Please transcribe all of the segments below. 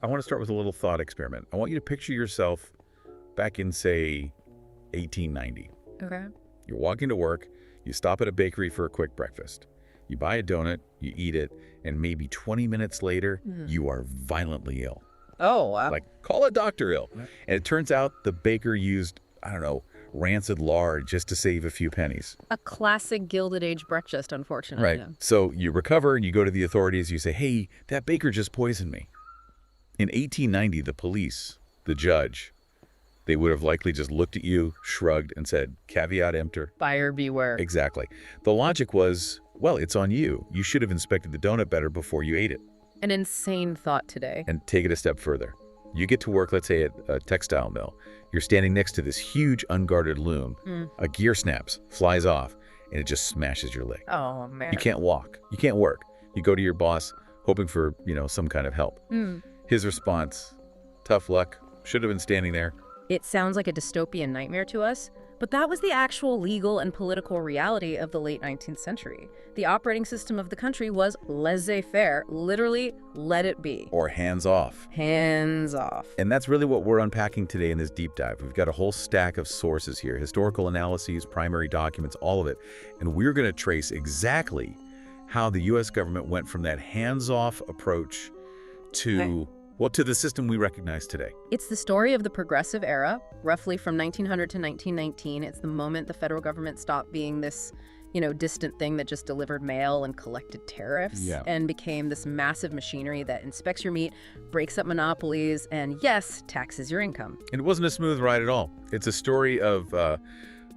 I want to start with a little thought experiment. I want you to picture yourself back in, say, 1890. Okay. You're walking to work, you stop at a bakery for a quick breakfast. You buy a donut, you eat it, and maybe 20 minutes later, you are violently ill. Oh, wow. Like, call a doctor ill. And it turns out the baker used, I don't know, rancid lard just to save a few pennies. A classic Gilded Age breakfast, unfortunately. Right. Yeah. So you recover and you go to the authorities. You say, hey, that baker just poisoned me. In 1890, the police, the judge, they would have likely just looked at you, shrugged, and said, caveat emptor. Buyer beware. Exactly. The logic was, well, it's on you. You should have inspected the donut better before you ate it. An insane thought today. And take it a step further. You get to work, let's say, at a textile mill. You're standing next to this huge unguarded loom. A gear snaps, flies off, and it just smashes your leg. Oh, man. You can't walk. You can't work. You go to your boss hoping for, some kind of help. His response, tough luck, should have been standing there. It sounds like a dystopian nightmare to us, but that was the actual legal and political reality of the late 19th century. The operating system of the country was laissez-faire, literally let it be. Or hands off. Hands off. And that's really what we're unpacking today in this deep dive. We've got a whole stack of sources here, historical analyses, primary documents, all of it. And we're going to trace exactly how the U.S. government went from that hands-off approach to, to the system we recognize today. It's the story of the progressive era, roughly from 1900 to 1919. It's the moment the federal government stopped being this, distant thing that just delivered mail and collected tariffs and became this massive machinery that inspects your meat, breaks up monopolies, and yes, taxes your income. And it wasn't a smooth ride at all. It's a story of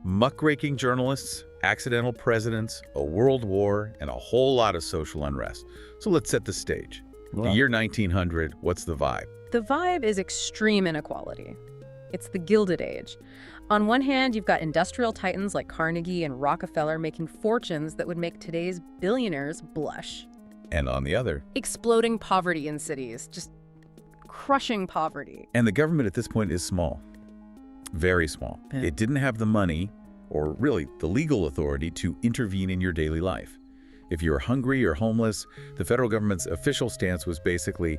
muckraking journalists, accidental presidents, a world war, and a whole lot of social unrest. So let's set the stage. The year 1900, what's the vibe? The vibe is extreme inequality. It's the Gilded Age. On one hand, you've got industrial titans like Carnegie and Rockefeller making fortunes that would make today's billionaires blush. And on the other. Exploding poverty in cities, just crushing poverty. And the government at this point is small. Very small. Yeah. It didn't have the money, or really the legal authority, to intervene in your daily life. If you were hungry or homeless, the federal government's official stance was basically,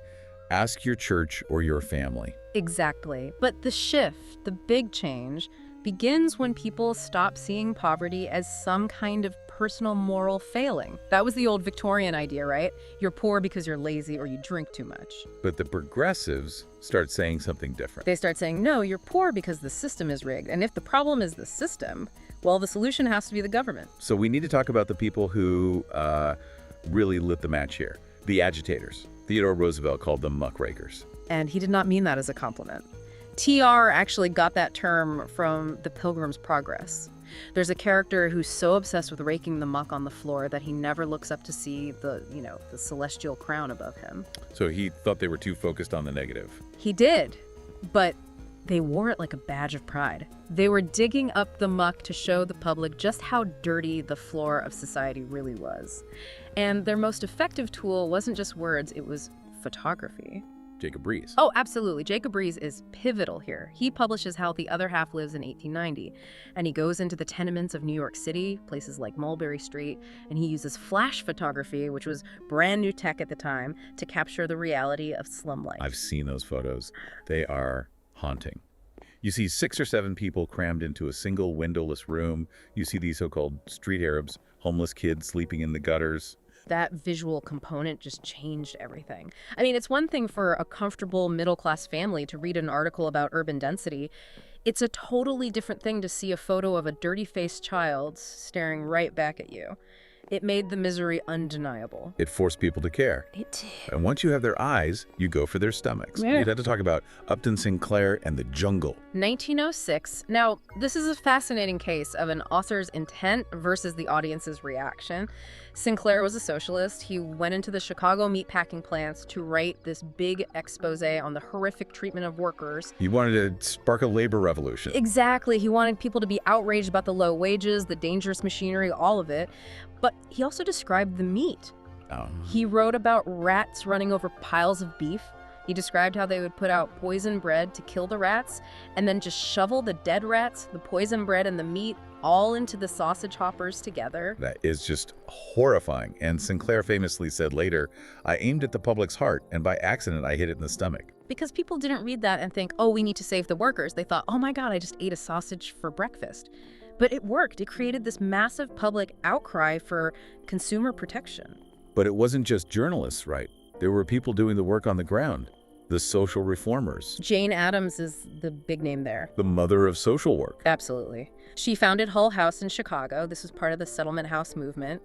ask your church or your family. Exactly. But the shift, the big change, begins when people stop seeing poverty as some kind of personal moral failing. That was the old Victorian idea, right? You're poor because you're lazy or you drink too much. But the progressives start saying something different. They start saying, no, you're poor because the system is rigged. And if the problem is the system, well, the solution has to be the government. So we need to talk about the people who really lit the match here. The agitators. Theodore Roosevelt called them muckrakers. And he did not mean that as a compliment. TR actually got that term from the Pilgrim's Progress. There's a character who's so obsessed with raking the muck on the floor that he never looks up to see the celestial crown above him. So he thought they were too focused on the negative. He did, but they wore it like a badge of pride. They were digging up the muck to show the public just how dirty the floor of society really was. And their most effective tool wasn't just words, it was photography. Jacob Riis. Oh, absolutely. Jacob Riis is pivotal here. He publishes How the Other Half Lives in 1890, and he goes into the tenements of New York City, places like Mulberry Street, and he uses flash photography, which was brand new tech at the time, to capture the reality of slum life. I've seen those photos. They are haunting. You see 6 or 7 people crammed into a single windowless room. You see these so-called street Arabs, homeless kids sleeping in the gutters. That visual component just changed everything. I mean, it's one thing for a comfortable middle-class family to read an article about urban density. It's a totally different thing to see a photo of a dirty-faced child staring right back at you. It made the misery undeniable. It forced people to care. It did. And once you have their eyes, you go for their stomachs. Yeah. You'd have to talk about Upton Sinclair and the Jungle. 1906. Now, this is a fascinating case of an author's intent versus the audience's reaction. Sinclair was a socialist. He went into the Chicago meatpacking plants to write this big expose on the horrific treatment of workers. He wanted to spark a labor revolution. Exactly. He wanted people to be outraged about the low wages, the dangerous machinery, all of it. But he also described the meat. He wrote about rats running over piles of beef. He described how they would put out poison bread to kill the rats and then just shovel the dead rats, the poison bread, and the meat all into the sausage hoppers together. That is just horrifying. And Sinclair famously said later, I aimed at the public's heart, and by accident I hit it in the stomach. because people didn't read that and think, oh, we need to save the workers. They thought, oh my God, I just ate a sausage for breakfast. But it worked. It created this massive public outcry for consumer protection. But it wasn't just journalists, right? There were people doing the work on the ground, the social reformers. Jane Addams is the big name there. The mother of social work. Absolutely. She founded Hull House in Chicago. This was part of the settlement house movement.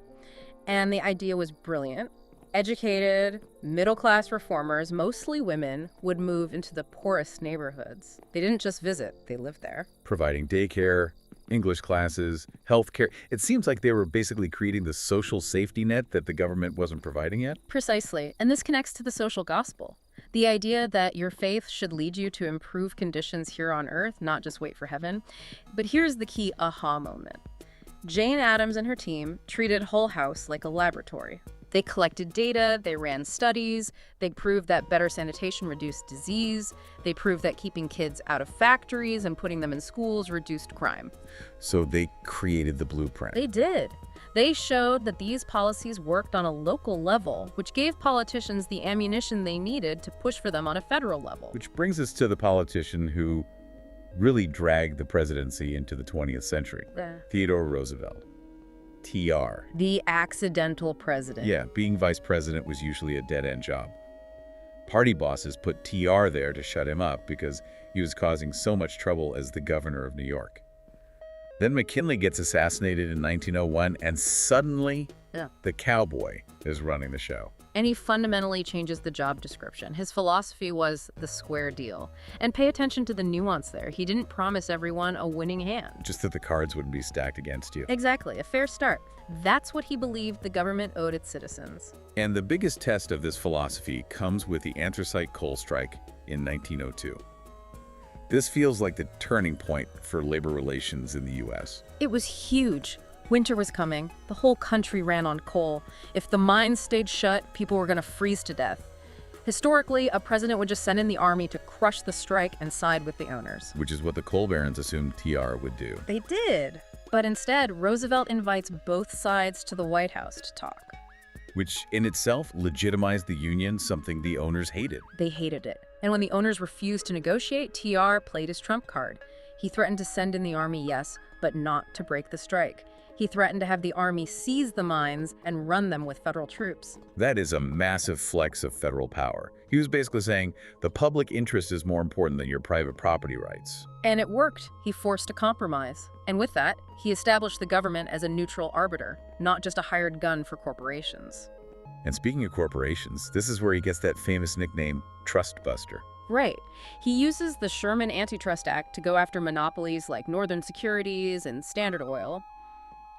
And the idea was brilliant. Educated, middle-class reformers, mostly women, would move into the poorest neighborhoods. They didn't just visit, they lived there. Providing daycare, English classes, healthcare. It seems like they were basically creating the social safety net that the government wasn't providing yet. Precisely. And this connects to the social gospel. The idea that your faith should lead you to improve conditions here on earth, not just wait for heaven. But here's the key aha moment. Jane Addams and her team treated Hull House like a laboratory. They collected data, they ran studies, they proved that better sanitation reduced disease, they proved that keeping kids out of factories and putting them in schools reduced crime. So they created the blueprint. They did. They showed that these policies worked on a local level, which gave politicians the ammunition they needed to push for them on a federal level. Which brings us to the politician who really dragged the presidency into the 20th century, Theodore Roosevelt. TR. The accidental president. Yeah, being vice president was usually a dead-end job. Party bosses put TR there to shut him up because he was causing so much trouble as the governor of New York. Then McKinley gets assassinated in 1901, and suddenly the cowboy is running the show. And he fundamentally changes the job description. His philosophy was the square deal. And pay attention to the nuance there. He didn't promise everyone a winning hand. Just that the cards wouldn't be stacked against you. Exactly, a fair start. That's what he believed the government owed its citizens. And the biggest test of this philosophy comes with the anthracite coal strike in 1902. This feels like the turning point for labor relations in the U.S. It was huge. Winter was coming. The whole country ran on coal. If the mines stayed shut, people were going to freeze to death. Historically, a president would just send in the army to crush the strike and side with the owners. Which is what the coal barons assumed TR would do. They did. But instead, Roosevelt invites both sides to the White House to talk. Which in itself legitimized the union, something the owners hated. They hated it. And when the owners refused to negotiate, TR played his trump card. He threatened to send in the army, yes, but not to break the strike. He threatened to have the army seize the mines and run them with federal troops. That is a massive flex of federal power. He was basically saying, the public interest is more important than your private property rights. And it worked. He forced a compromise. And with that, he established the government as a neutral arbiter, not just a hired gun for corporations. And speaking of corporations, this is where he gets that famous nickname, Trust Buster. Right. He uses the Sherman Antitrust Act to go after monopolies like Northern Securities and Standard Oil.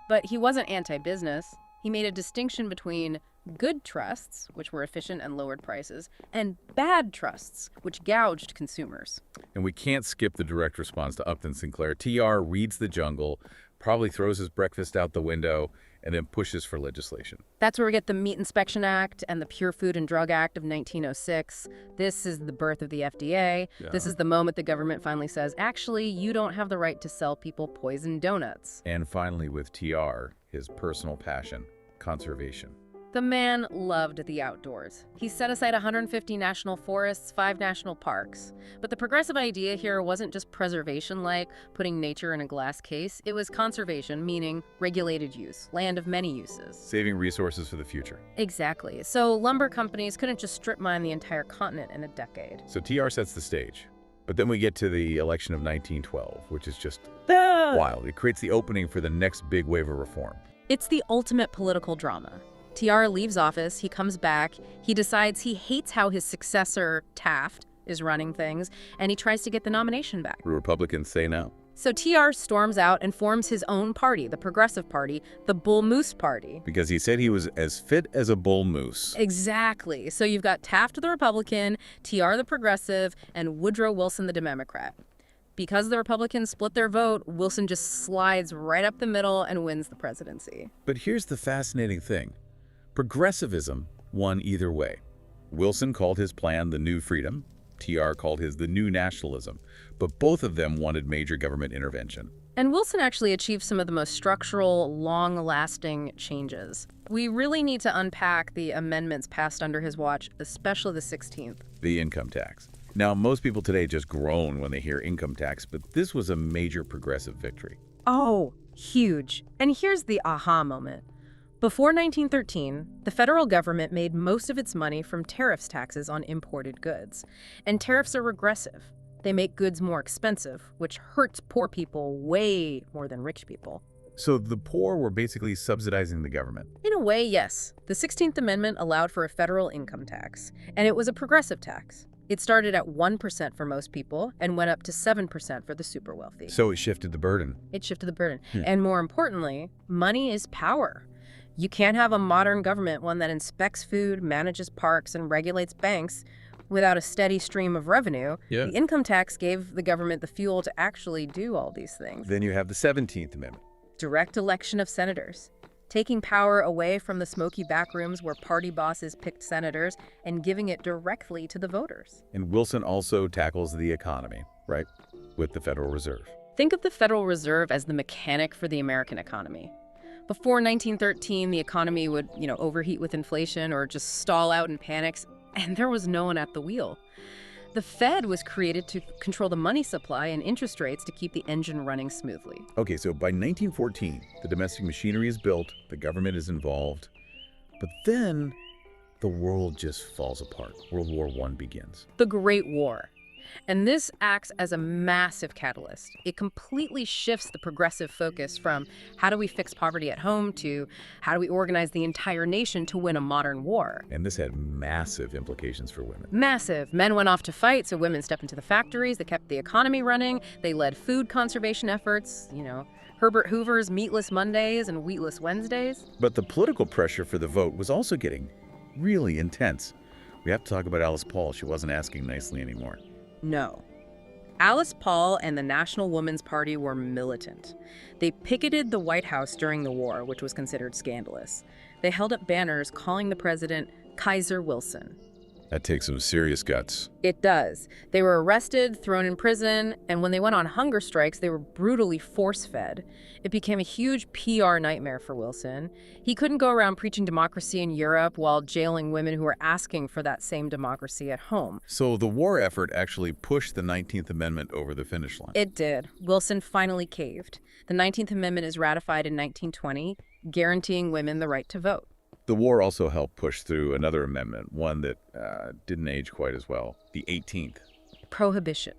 But he wasn't anti-business. He made a distinction between good trusts, which were efficient and lowered prices, and bad trusts, which gouged consumers. And we can't skip the direct response to Upton Sinclair. TR reads the jungle, probably throws his breakfast out the window, and then pushes for legislation. That's where we get the Meat Inspection Act and the Pure Food and Drug Act of 1906. This is the birth of the FDA. Yeah. This is the moment the government finally says, actually, you don't have the right to sell people poisoned donuts. And finally, with TR, his personal passion, conservation. The man loved the outdoors. He set aside 150 national forests, 5 national parks. But the progressive idea here wasn't just preservation like putting nature in a glass case. It was conservation, meaning regulated use, land of many uses. Saving resources for the future. Exactly. So lumber companies couldn't just strip mine the entire continent in a decade. So TR sets the stage. But then we get to the election of 1912, which is just wild. It creates the opening for the next big wave of reform. It's the ultimate political drama. TR leaves office, he comes back, he decides he hates how his successor, Taft, is running things, and he tries to get the nomination back. The Republicans say no. So TR storms out and forms his own party, the Progressive Party, the Bull Moose Party. Because he said he was as fit as a bull moose. Exactly. So you've got Taft the Republican, TR the Progressive, and Woodrow Wilson the Democrat. Because the Republicans split their vote, Wilson just slides right up the middle and wins the presidency. But here's the fascinating thing. Progressivism won either way. Wilson called his plan the New Freedom. TR called his the New Nationalism. But both of them wanted major government intervention. And Wilson actually achieved some of the most structural, long-lasting changes. We really need to unpack the amendments passed under his watch, especially the 16th. The income tax. Now, most people today just groan when they hear income tax, but this was a major progressive victory. Oh, huge. And here's the aha moment. Before 1913, the federal government made most of its money from tariffs taxes on imported goods. And tariffs are regressive. They make goods more expensive, which hurts poor people way more than rich people. So the poor were basically subsidizing the government. In a way, yes. The 16th Amendment allowed for a federal income tax, and it was a progressive tax. It started at 1% for most people and went up to 7% for the super wealthy. So it shifted the burden. It shifted the burden. And more importantly, money is power. You can't have a modern government, one that inspects food, manages parks, and regulates banks, without a steady stream of revenue. Yeah. The income tax gave the government the fuel to actually do all these things. Then you have the 17th Amendment. Direct election of senators, taking power away from the smoky backrooms where party bosses picked senators and giving it directly to the voters. And Wilson also tackles the economy, right, with the Federal Reserve. Think of the Federal Reserve as the mechanic for the American economy. Before 1913, the economy would, overheat with inflation or just stall out in panics, and there was no one at the wheel. The Fed was created to control the money supply and interest rates to keep the engine running smoothly. Okay, so by 1914, the domestic machinery is built, the government is involved, but then the world just falls apart. World War I begins. The Great War. And this acts as a massive catalyst. It completely shifts the progressive focus from how do we fix poverty at home to how do we organize the entire nation to win a modern war. And this had massive implications for women. Massive. Men went off to fight, so women stepped into the factories. They kept the economy running. They led food conservation efforts, Herbert Hoover's Meatless Mondays and Wheatless Wednesdays. But the political pressure for the vote was also getting really intense. We have to talk about Alice Paul. She wasn't asking nicely anymore. No. Alice Paul and the National Woman's Party were militant. They picketed the White House during the war, which was considered scandalous. They held up banners calling the president Kaiser Wilson. That takes some serious guts. It does. They were arrested, thrown in prison, and when they went on hunger strikes, they were brutally force-fed. It became a huge PR nightmare for Wilson. He couldn't go around preaching democracy in Europe while jailing women who were asking for that same democracy at home. So the war effort actually pushed the 19th Amendment over the finish line. It did. Wilson finally caved. The 19th Amendment is ratified in 1920, guaranteeing women the right to vote. The war also helped push through another amendment, one that didn't age quite as well, the 18th. Prohibition,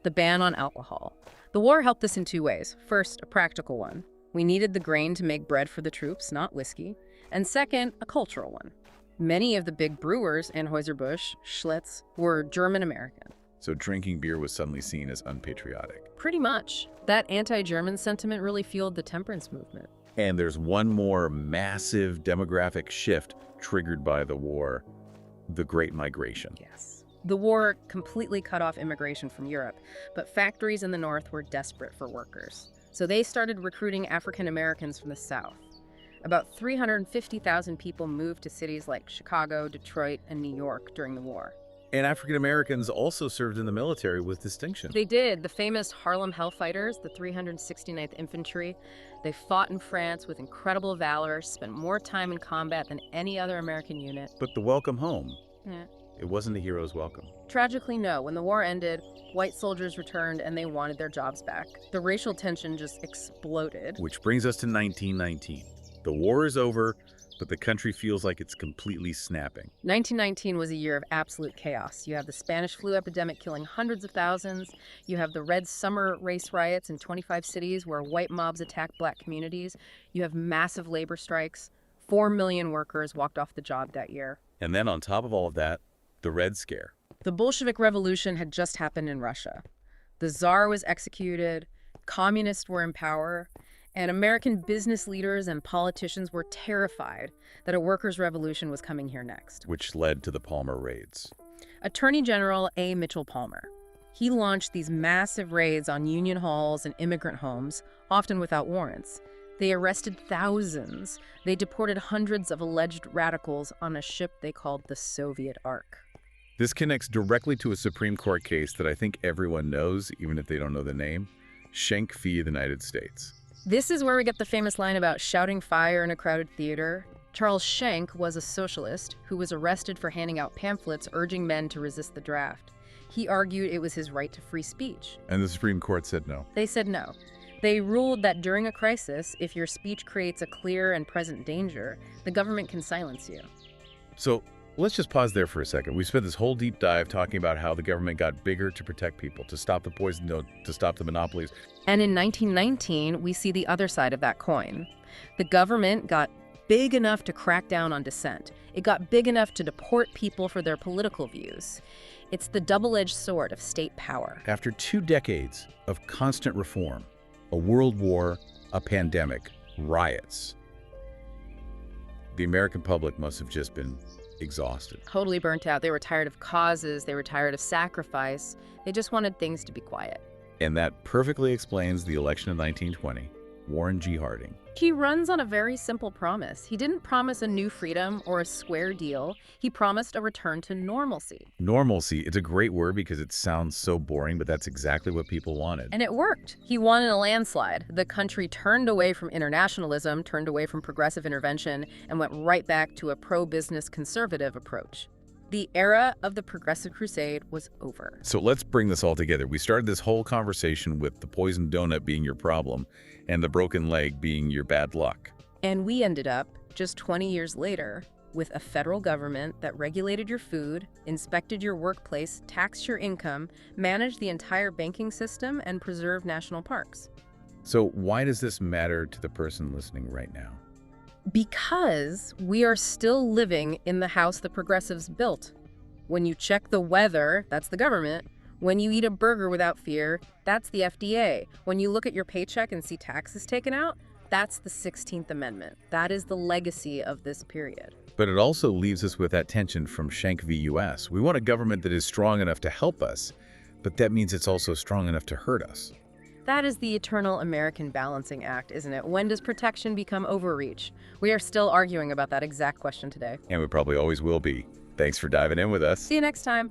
the ban on alcohol. The war helped us in two ways. First, a practical one. We needed the grain to make bread for the troops, not whiskey. And second, a cultural one. Many of the big brewers, Anheuser-Busch, Schlitz, were German-American. So drinking beer was suddenly seen as unpatriotic. Pretty much. That anti-German sentiment really fueled the temperance movement. And there's one more massive demographic shift triggered by the war, the Great Migration. Yes. The war completely cut off immigration from Europe, but factories in the North were desperate for workers. So they started recruiting African Americans from the South. About 350,000 people moved to cities like Chicago, Detroit, and New York during the war. And African Americans also served in the military with distinction. They did. The famous Harlem Hellfighters, the 369th Infantry, they fought in France with incredible valor, spent more time in combat than any other American unit. But the welcome home, Yeah. it wasn't a hero's welcome. Tragically, no. When the war ended, white soldiers returned and they wanted their jobs back. The racial tension just exploded. Which brings us to 1919. The war is over, but the country feels like it's completely snapping. 1919 was a year of absolute chaos. You have the Spanish flu epidemic killing hundreds of thousands. You have the Red Summer race riots in 25 cities where white mobs attacked black communities. You have massive labor strikes. 4 million workers walked off the job that year. And then on top of all of that, the Red Scare. The Bolshevik Revolution had just happened in Russia. The Tsar was executed, communists were in power, and American business leaders and politicians were terrified that a workers' revolution was coming here next. Which led to the Palmer raids. Attorney General A. Mitchell Palmer. He launched these massive raids on union halls and immigrant homes, often without warrants. They arrested thousands. They deported hundreds of alleged radicals on a ship they called the Soviet Ark. This connects directly to a Supreme Court case that I think everyone knows, even if they don't know the name, Schenck v. United States. This is where we get the famous line about shouting fire in a crowded theater. Charles Schenck was a socialist who was arrested for handing out pamphlets urging men to resist the draft. He argued it was his right to free speech. And the Supreme Court said no. They said no. They ruled that during a crisis, if your speech creates a clear and present danger, the government can silence you. So let's just pause there for a second. We spent this whole deep dive talking about how the government got bigger to protect people, to stop the poison, to stop the monopolies. And in 1919, we see the other side of that coin. The government got big enough to crack down on dissent. It got big enough to deport people for their political views. It's the double-edged sword of state power. After 2 decades of constant reform, a world war, a pandemic, riots, the American public must have just been exhausted. Totally burnt out. They were tired of causes. They were tired of sacrifice. They just wanted things to be quiet. And that perfectly explains the election of 1920, Warren G. Harding. He runs on a very simple promise. He didn't promise a new freedom or a square deal. He promised a return to normalcy. Normalcy, it's a great word because it sounds so boring, but that's exactly what people wanted. And it worked. He won in a landslide. The country turned away from internationalism, turned away from progressive intervention, and went right back to a pro-business conservative approach. The era of the Progressive Crusade was over. So let's bring this all together. We started this whole conversation with the poisoned donut being your problem and the broken leg being your bad luck. And we ended up, just 20 years later, with a federal government that regulated your food, inspected your workplace, taxed your income, managed the entire banking system, and preserved national parks. So why does this matter to the person listening right now? Because we are still living in the house the progressives built. When you check the weather, that's the government. When you eat a burger without fear, that's the FDA. When you look at your paycheck and see taxes taken out, that's the 16th Amendment. That is the legacy of this period. But it also leaves us with that tension from Schenck v. U.S. We want a government that is strong enough to help us, but that means it's also strong enough to hurt us. That is the eternal American balancing act, isn't it? When does protection become overreach? We are still arguing about that exact question today. And we probably always will be. Thanks for diving in with us. See you next time.